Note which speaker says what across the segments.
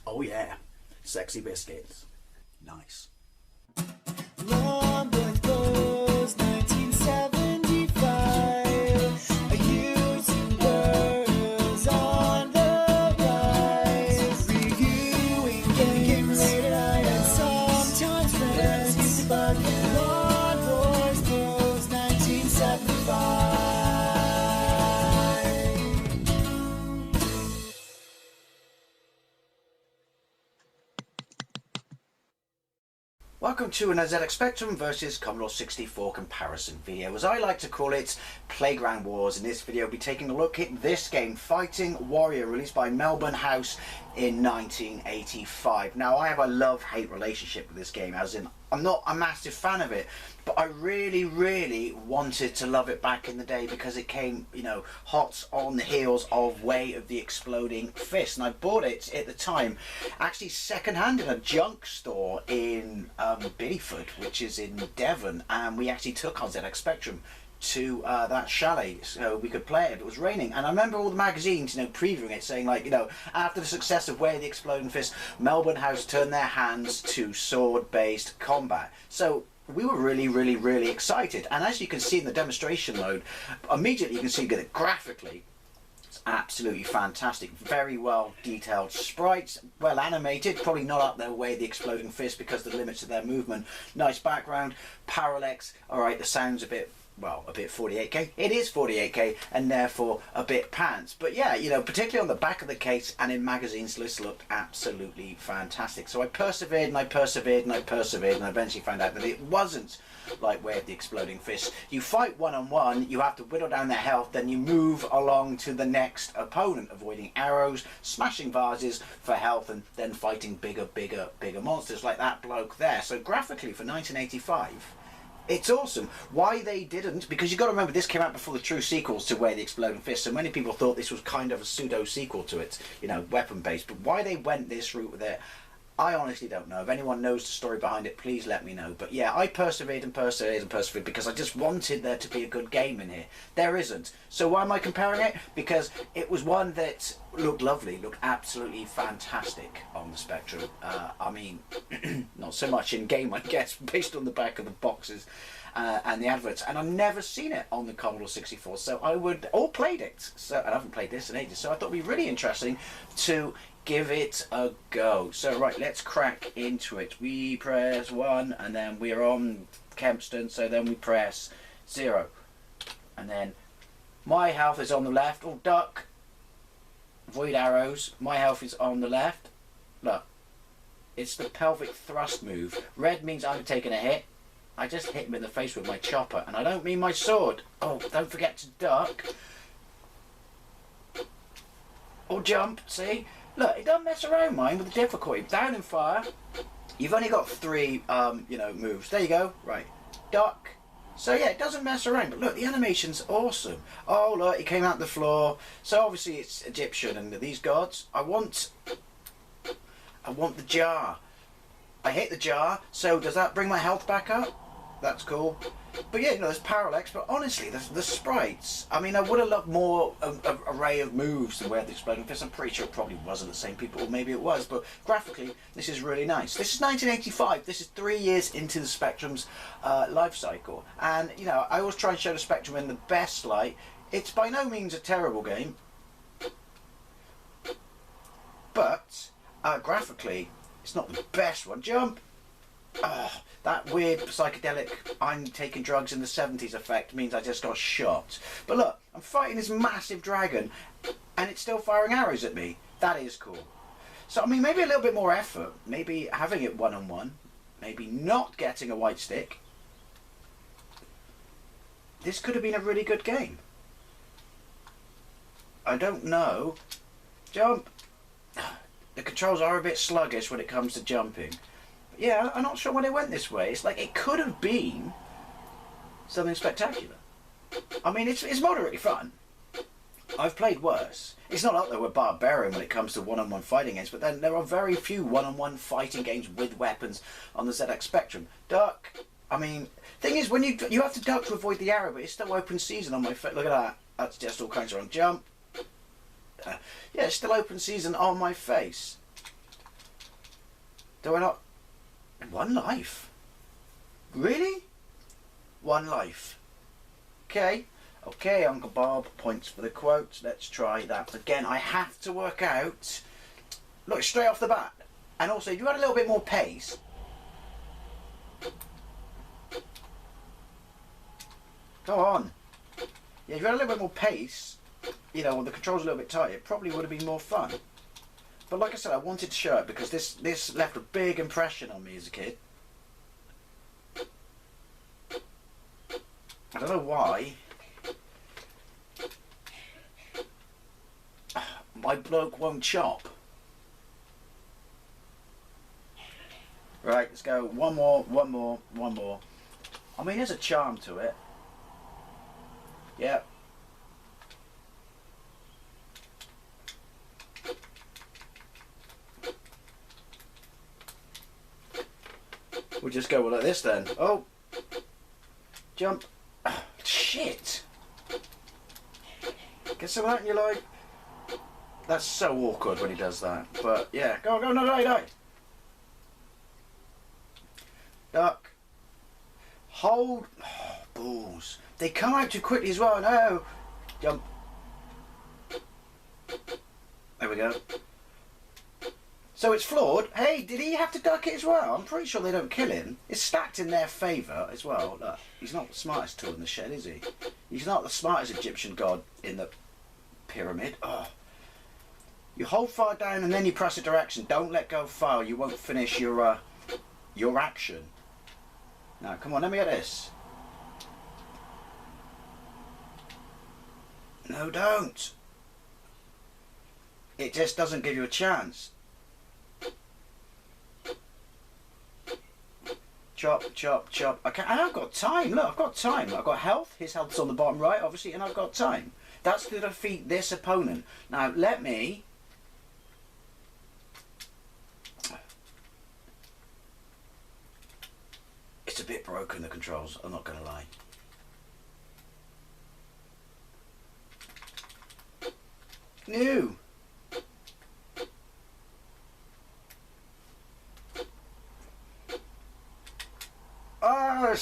Speaker 1: Oh yeah, sexy biscuits. Nice.
Speaker 2: Long boys blues, 1975. Using girls on the rise. Reviewing games late at night and sometimes friends. But Long boys blues, 1975.
Speaker 1: Welcome to an ZX Spectrum versus Commodore 64 comparison video. As I like to call it, Playground Wars. In this video, I'll be taking a look at this game, Fighting Warrior, released by Melbourne House in 1985. Now, I have a love-hate relationship with this game, as in, I'm not a massive fan of it, but I really wanted to love it back in the day because it came, you know, hot on the heels of Way of the Exploding Fist. And I bought it at the time, actually second-hand in a junk store in Bideford, which is in Devon, and we actually took our ZX Spectrum to that chalet so we could play it. It was raining, and I remember all the magazines, you know, previewing it, saying like, you know, after the success of Way of the Exploding Fist, Melbourne House turned their hands to sword-based combat. So we were really excited, and as you can see in the demonstration mode, immediately you can see that graphically it's absolutely fantastic. Very well detailed sprites, well animated, probably not up their Way of the Exploding Fist because of the limits of their movement. Nice background, parallax. Alright, the sound's a bit, well, a bit 48K. It is 48K and therefore a bit pants. But yeah, you know, particularly on the back of the case and in magazines, this looked absolutely fantastic. So I persevered and I persevered and I persevered, and I eventually found out that it wasn't like Way of the Exploding Fist. You fight one-on-one, you have to whittle down their health, then you move along to the next opponent, avoiding arrows, smashing vases for health, and then fighting bigger monsters like that bloke there. So graphically, for 1985, it's awesome. Why they didn't, because you've got to remember this came out before the true sequels to Way of the Exploding Fist, so many people thought this was kind of a pseudo sequel to it, you know, weapon based. But why they went this route with it, I honestly don't know. If anyone knows the story behind it, please let me know. But yeah, I persevered and persevered and persevered because I just wanted there to be a good game in here. There isn't. So why am I comparing it? Because it was one that looked lovely, looked absolutely fantastic on the Spectrum. I mean, not so much in game, I guess, based on the back of the boxes and the adverts. And I've never seen it on the Commodore 64, so I would, or played it. So, and I haven't played this in ages, so I thought it'd be really interesting to give it a go. So right, let's crack into it. We press 1 and then we're on Kempston, so then we press 0. And then my health is on the left. Oh, duck. Avoid arrows. My health is on the left. Look. It's the pelvic thrust move. Red means I'm taking a hit. I just hit him in the face with my chopper, and I don't mean my sword. Oh, don't forget to duck. Or jump, see? Look, it doesn't mess around, mine, with the difficulty. Down and fire. You've only got 3, you know, moves. There you go. Right. Duck. So yeah, it doesn't mess around. But look, the animation's awesome. Oh, look, he came out the floor. So obviously it's Egyptian, and these gods. I want the jar. I hit the jar. So does that bring my health back up? That's cool. But yeah, you know, there's parallax, but honestly, the sprites, I mean, I would have loved more array of moves than Way of the Exploding Fist. I'm pretty sure it probably wasn't the same people, or maybe it was, but graphically, this is really nice. This is 1985. This is 3 years into the Spectrum's life cycle. And, you know, I always try and show the Spectrum in the best light. It's by no means a terrible game, but graphically, it's not the best one. Jump! Oh, that weird psychedelic I'm taking drugs in the 70s effect means I just got shot. But look, I'm fighting this massive dragon and it's still firing arrows at me. That is cool. So, I mean, maybe a little bit more effort. Maybe having it one-on-one. Maybe not getting a white stick. This could have been a really good game. I don't know. Jump! The controls are a bit sluggish when it comes to jumping. Yeah, I'm not sure why they went this way. It's like it could have been something spectacular. I mean, it's moderately fun. I've played worse. It's not up there with Barbarian when it comes to one-on-one fighting games, but then there are very few one-on-one fighting games with weapons on the ZX Spectrum. Duck. I mean, thing is, when you have to duck to avoid the arrow, but it's still open season on my foot. Look at that. That's just all kinds of wrong. Jump. Yeah, it's still open season on my face. Do I not? One life? Really? One life. Okay. Okay, Uncle Bob, points for the quote. Let's try that again. I have to work out. Look, straight off the bat. And also, if you had a little bit more pace. Go on. Yeah, if you had a little bit more pace, you know, when the controls a little bit tighter, it probably would have been more fun. But like I said, I wanted to show it because this left a big impression on me as a kid. I don't know why. My bloke won't chop. Right, let's go. One more. I mean, there's a charm to it. Yep. We'll just go like this then. Oh! Jump. Oh, shit! Get some of that in your life. That's so awkward when he does that. But yeah, go, no, die. Duck. Hold. Oh, balls. They come out too quickly as well. No. Jump. There we go. So it's flawed. Hey, did he have to duck it as well? I'm pretty sure they don't kill him. It's stacked in their favour as well. Look, he's not the smartest tool in the shed, is he? He's not the smartest Egyptian god in the pyramid. Oh. You hold fire down and then you press a direction. Don't let go fire. You won't finish your action. Now, come on, let me get this. No, don't. It just doesn't give you a chance. Chop, chop, chop. Okay, and I've got time. Look, I've got time. I've got health. His health's on the bottom right, obviously, and I've got time. That's to defeat this opponent. Now, let me... It's a bit broken, the controls, I'm not going to lie. No! Oh,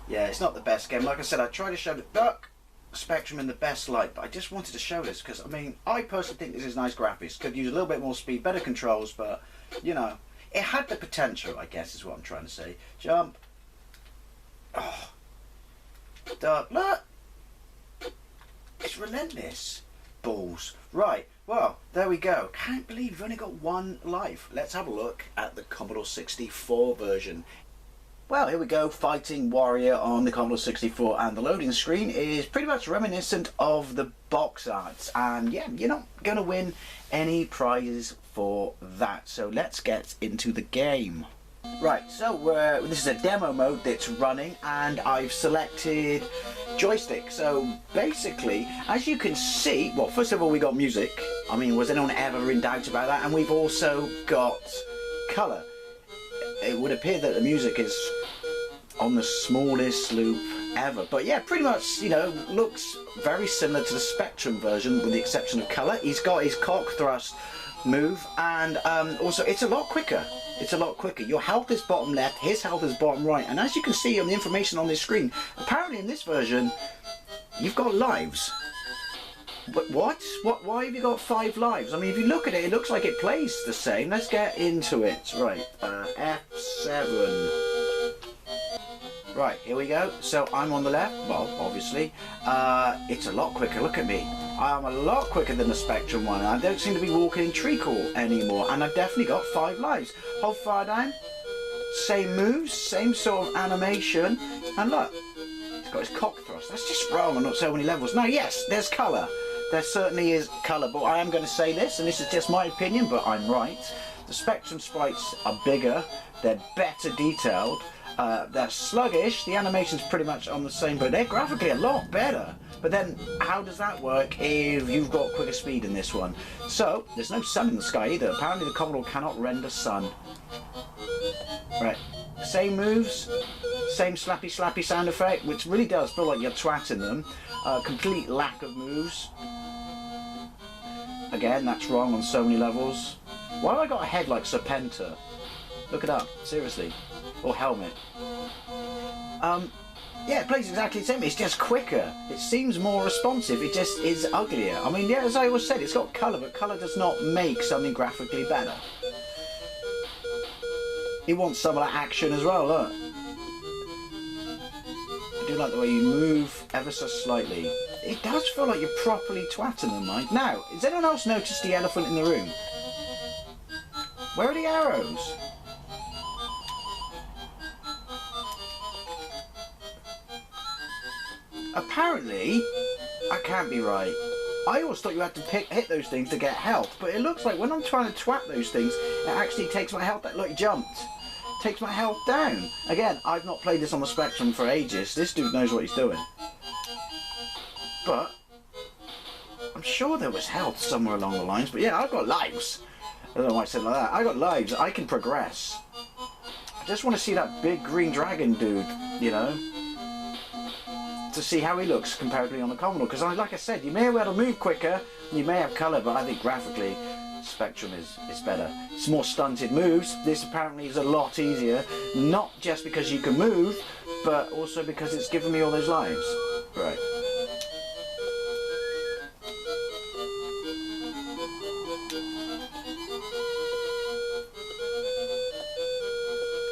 Speaker 1: yeah, it's not the best game. Like I said, I tried to show the Duck Spectrum in the best light, but I just wanted to show this because, I mean, I personally think this is nice graphics. Could use a little bit more speed, better controls, but, you know, it had the potential, I guess, is what I'm trying to say. Jump. Oh. Duck. Look. It's relentless. Balls. Right. Well, there we go. Can't believe you've only got one life. Let's have a look at the Commodore 64 version. Well, here we go, fighting Warrior on the Commodore 64, and the loading screen is pretty much reminiscent of the box art, and yeah, you're not going to win any prizes for that, so let's get into the game. Right, so this is a demo mode that's running, and I've selected joystick. So basically, as you can see, well, first of all, we got music. I mean, was anyone ever in doubt about that? And we've also got colour. It would appear that the music is on the smallest loop ever, but yeah, pretty much, you know, looks very similar to the Spectrum version with the exception of colour. He's got his cock thrust move, and also it's a lot quicker. It's a lot quicker. Your health is bottom left, his health is bottom right, and as you can see on the information on this screen, apparently in this version you've got lives. But what? Why have you got 5 lives? I mean, if you look at it, it looks like it plays the same. Let's get into it. Right, F7. Right, here we go. So I'm on the left, well, obviously. It's a lot quicker. Look at me. I'm a lot quicker than the Spectrum one. I don't seem to be walking in treacle anymore, and I've definitely got 5 lives. Hold fire down. Same moves, same sort of animation, and look, he's got his cock thrust. That's just wrong on not so many levels. No, yes, there's colour. There certainly is colour, but I am going to say this, and this is just my opinion, but I'm right. The Spectrum sprites are bigger, they're better detailed, they're sluggish, the animation's pretty much on the same, but they're graphically a lot better. But then, how does that work if you've got quicker speed in this one? So, there's no sun in the sky either. Apparently the Commodore cannot render sun. Right, same moves, same slappy slappy sound effect, which really does feel like you're twatting them. Complete lack of moves. Again, that's wrong on so many levels. Why have I got a head like Serpenta? Look it up, seriously. Or helmet. Yeah, it plays exactly the same. It's just quicker. It seems more responsive. It just is uglier. I mean, yeah, as I always said, it's got colour, but colour does not make something graphically better. It wants some of that action as well, look. I do like the way you move ever so slightly. It does feel like you're properly twatting them, Mike. Now, has anyone else noticed the elephant in the room? Where are the arrows? Apparently, I can't be right. I always thought you had to hit those things to get health, but it looks like when I'm trying to twat those things, it actually takes my health down. Look, he jumped. Takes my health down. Again, I've not played this on the Spectrum for ages. This dude knows what he's doing. But I'm sure there was health somewhere along the lines. But yeah, I've got lives. I don't know why I said it like that. I got lives. I can progress. I just want to see that big green dragon dude, you know, to see how he looks comparatively on the Commodore. Because like I said, you may be able to move quicker, and you may have colour, but I think graphically, Spectrum is better. It's more stunted moves. This apparently is a lot easier, not just because you can move, but also because it's given me all those lives. Right.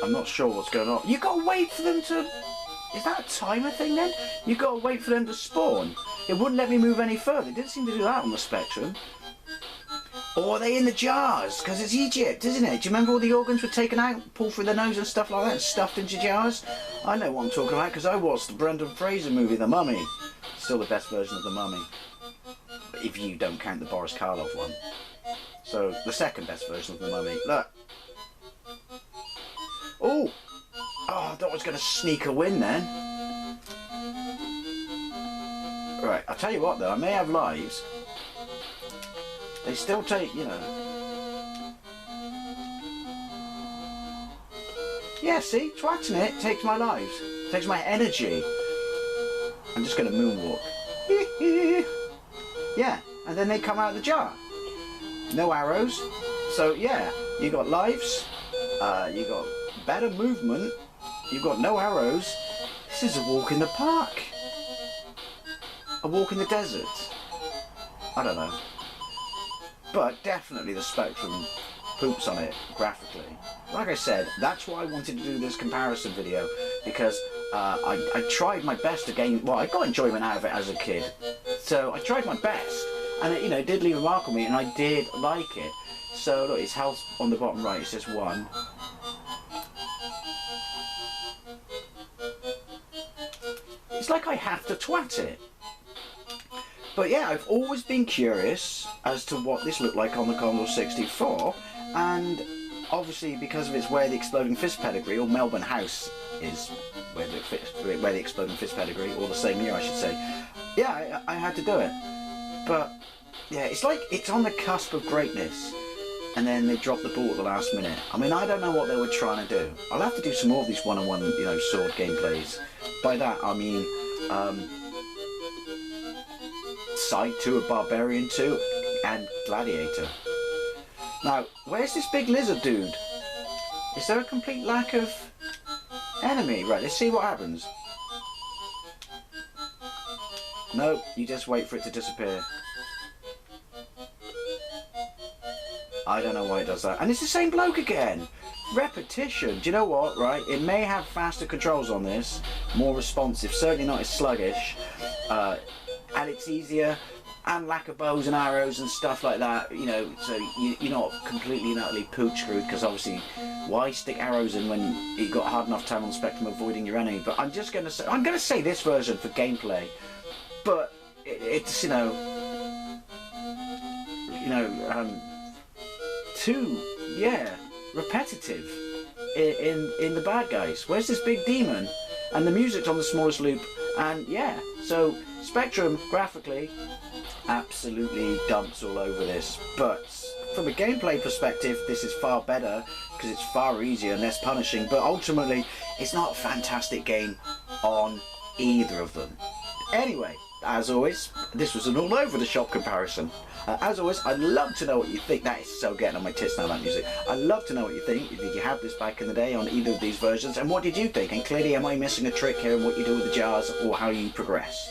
Speaker 1: I'm not sure what's going on. You gotta wait for them to... Is that a timer thing then? You gotta wait for them to spawn. It wouldn't let me move any further. It didn't seem to do that on the Spectrum. Or are they in the jars? Because it's Egypt, isn't it? Do you remember all the organs were taken out, pulled through the nose and stuff like that, and stuffed into jars? I know what I'm talking about because I watched the Brendan Fraser movie, The Mummy. Still the best version of The Mummy. If you don't count the Boris Karloff one. So, the second best version of The Mummy. Look. Oh! Oh, I thought I was going to sneak a win then. Right, I'll tell you what though, I may have lives. They still take, you know... Yeah, see? Twatting it takes my lives. Takes my energy. I'm just going to moonwalk. Yeah, and then they come out of the jar. No arrows. So, yeah, you got lives. You got better movement. You've got no arrows. This is a walk in the park. A walk in the desert. I don't know. But definitely the Spectrum poops on it graphically. Like I said, that's why I wanted to do this comparison video, because I tried my best to gain... Well, I got enjoyment out of it as a kid. So I tried my best, and it, you know, did leave a mark on me, and I did like it. So look, its health on the bottom right, it says 1. It's like I have to twat it. But yeah, I've always been curious as to what this looked like on the Commodore 64, and obviously because of its Where the Exploding Fist pedigree, or Melbourne House is where the Exploding Fist pedigree, or the same year I should say, yeah, I had to do it. But yeah, it's like it's on the cusp of greatness, and then they drop the ball at the last minute. I mean, I don't know what they were trying to do. I'll have to do some more of these one-on-one, you know, sword gameplays. By that I mean Side 2 of Barbarian 2 and Gladiator. Now, where's this big lizard dude? Is there a complete lack of enemy? Right, let's see what happens. No, you just wait for it to disappear. I don't know why it does that. And it's the same bloke again. Repetition. Do you know what, right? It may have faster controls on this, more responsive, certainly not as sluggish, and it's easier, and lack of bows and arrows and stuff like that, you know, so you're not completely and utterly pooch screwed, because obviously, why stick arrows in when you've got a hard enough time on the Spectrum avoiding your enemy? But I'm just going to say, I'm going to say this version for gameplay, but it's, you know, too, yeah, repetitive in the bad guys. Where's this big demon? And the music's on the smallest loop, and yeah, so Spectrum graphically absolutely dumps all over this, but from a gameplay perspective this is far better because it's far easier and less punishing, but ultimately it's not a fantastic game on either of them. Anyway, as always, this was an all over the shop comparison. As always, I'd love to know what you think. That is so getting on my tits now, that music. I'd love to know what you think. Did you have this back in the day on either of these versions? And what did you think? And clearly, am I missing a trick here in what you do with the jars or how you progress?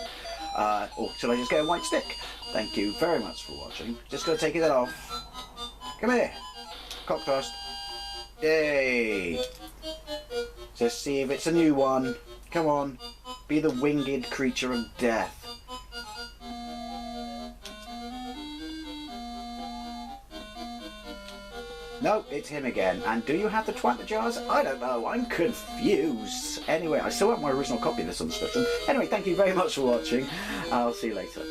Speaker 1: Or shall I just get a white stick? Thank you very much for watching. Just going to take that off. Come here. Cock toast. Yay. Just see if it's a new one. Come on. Be the winged creature of death. No, it's him again. And do you have the twat jars? I don't know. I'm confused. Anyway, I still have my original copy of this on the Spectrum. Anyway, thank you very much for watching. I'll see you later.